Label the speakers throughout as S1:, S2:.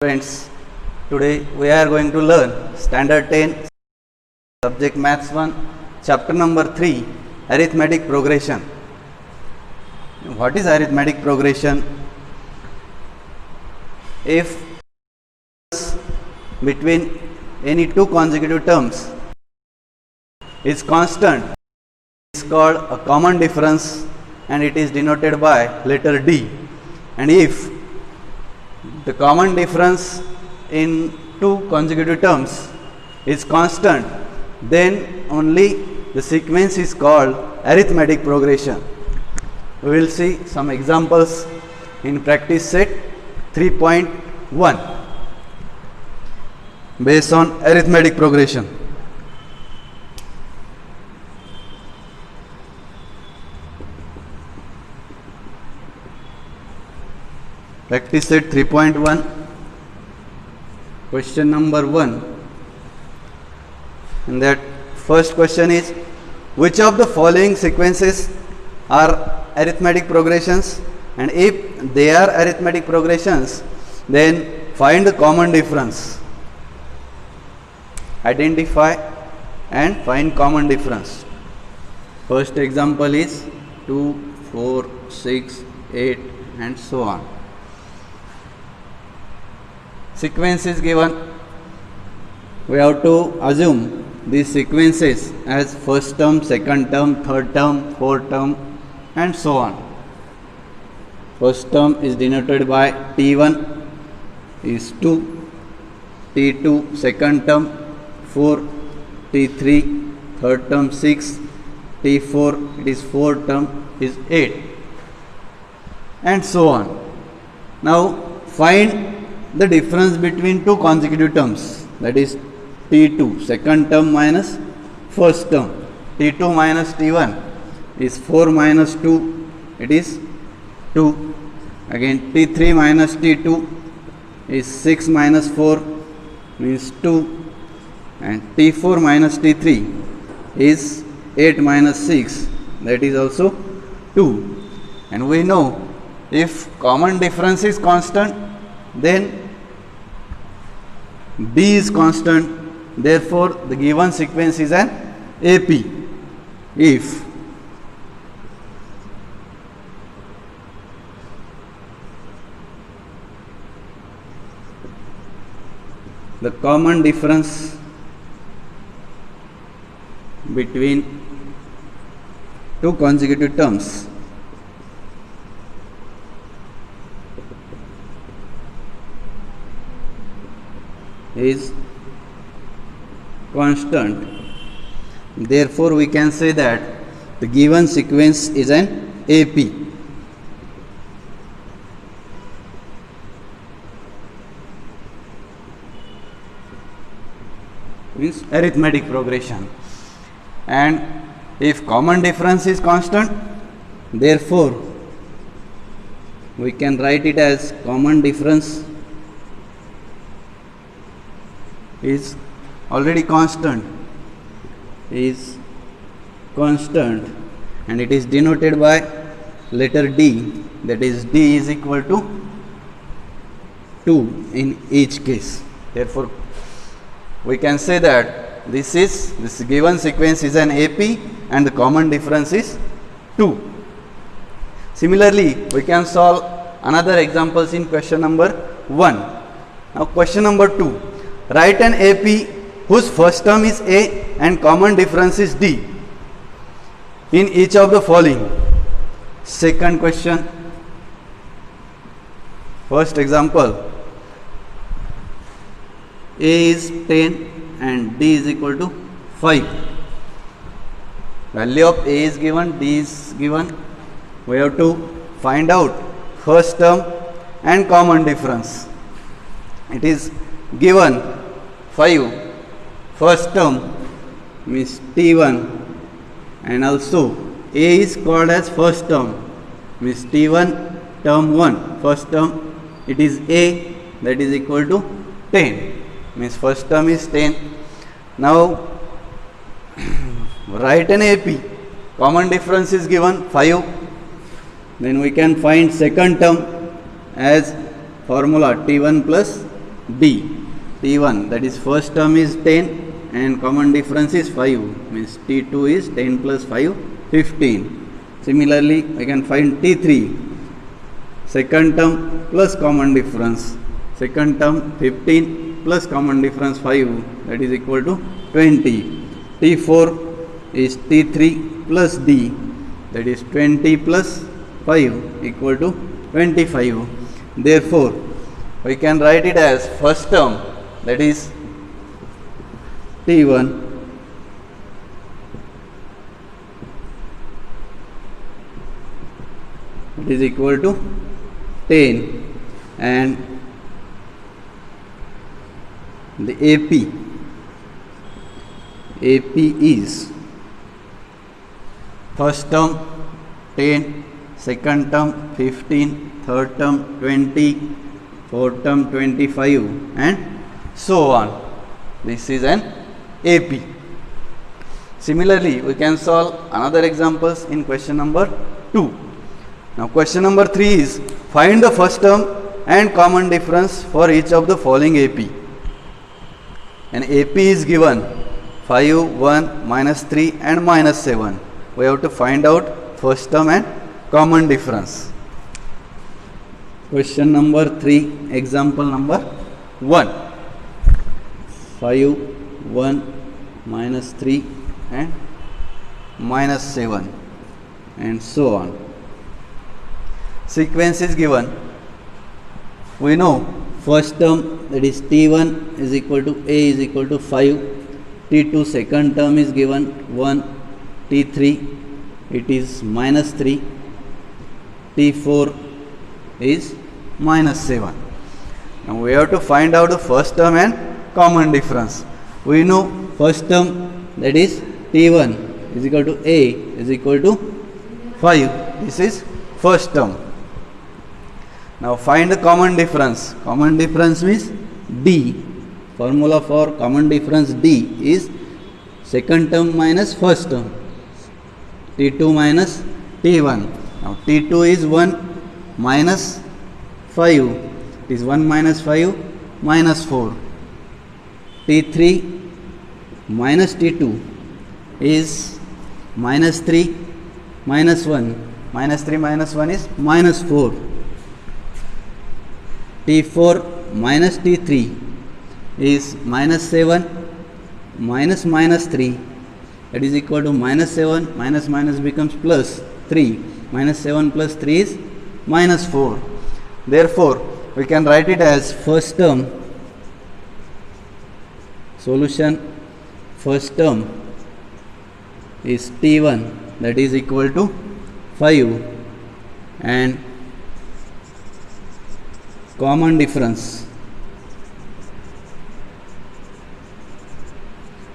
S1: Friends, today we are going to learn Standard 10, Subject Maths 1, Chapter number 3, Arithmetic Progression. What is arithmetic progression? If between any two consecutive terms is constant, it is called a common difference and it is denoted by letter D. And if the common difference in two consecutive terms is constant, then only the sequence is called arithmetic progression. We will see some examples in practice set 3.1 based on arithmetic progression. Practice set 3.1, question number 1, and that first question is, which of the following sequences are arithmetic progressions, and if they are arithmetic progressions, then find the common difference. Identify and find common difference. First example is 2, 4, 6, 8 and so on. Sequence is given. We have to assume these sequences as first term, second term, third term, fourth term and so on. First term is denoted by T1 is 2, T2 second term 4, T3 third term 6, T4 it is fourth term is 8 and so on. Now find the difference between two consecutive terms, that is T2 second term minus first term. T2 minus T1 is 4 minus 2, it is 2. Again T3 minus T2 is 6 minus 4 means 2, and T4 minus T3 is 8 minus 6, that is also 2. And we know if common difference is constant, then D is constant, therefore the given sequence is an AP. If the common difference between two consecutive terms is constant, therefore we can say that the given sequence is an AP. Means arithmetic progression. And if common difference is constant, therefore we can write it as common difference is already constant, and it is denoted by letter D, that is D is equal to 2 in each case. Therefore we can say that this given sequence is an AP and the common difference is 2. Similarly, we can solve another examples in question number 1. Now question number 2. Write an AP whose first term is A and common difference is D in each of the following. Second question. First example. A is 10 and D is equal to 5. Value of A is given, D is given. We have to find out first term and common difference. It is given 5 first term means T1, and also A is called as first term means T1 term 1 first term, it is A, that is equal to 10 means first term is 10. Now write an AP, common difference is given 5, then we can find second term as formula T1 plus D. T1, that is first term is 10 and common difference is 5, means T2 is 10 plus 5, 15. Similarly, we can find T3, second term plus common difference, second term 15 plus common difference 5, that is equal to 20. T4 is T3 plus D, that is 20 plus 5 equal to 25. Therefore, we can write it as first term, that is T1 is equal to 10 and the AP is first term 10, second term 15, third term 20, fourth term 25 and so on. This is an AP. Similarly, we can solve another examples in question number 2. Now question number 3 is find the first term and common difference for each of the following AP. An AP is given 5, 1, minus 3 and minus 7. We have to find out first term and common difference. Question number 3, example number 1. 5, 1, minus 3 and minus 7 and so on. Sequence is given. We know first term, that is T1 is equal to A is equal to 5. T2 second term is given 1. T3 it is minus 3. T4 is minus 7. Now we have to find out the first term and common difference. We know first term, that is T1 is equal to A is equal to 5. This is first term. Now find the common difference. Common difference means D. Formula for common difference D is second term minus first term. T2 minus T1. Now T2 is 1 minus 5. It is 1 minus 5 minus 4. T3 minus T2 is minus 3 minus 1. Minus 3 minus 1 is minus 4. T4 minus T3 is minus 7 minus minus 3, that is equal to minus 7 minus minus becomes plus 3. Minus 7 plus 3 is minus 4. Therefore, we can write it as first term. Solution first term is T1, that is equal to 5 and common difference,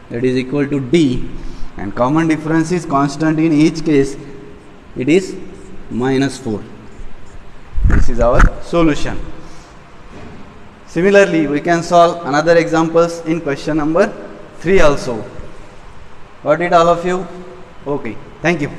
S1: that is equal to D, and common difference is constant in each case, it is minus 4. This is our solution. Similarly, we can solve another examples in question number 3 also. Got it all of you? Okay, thank you.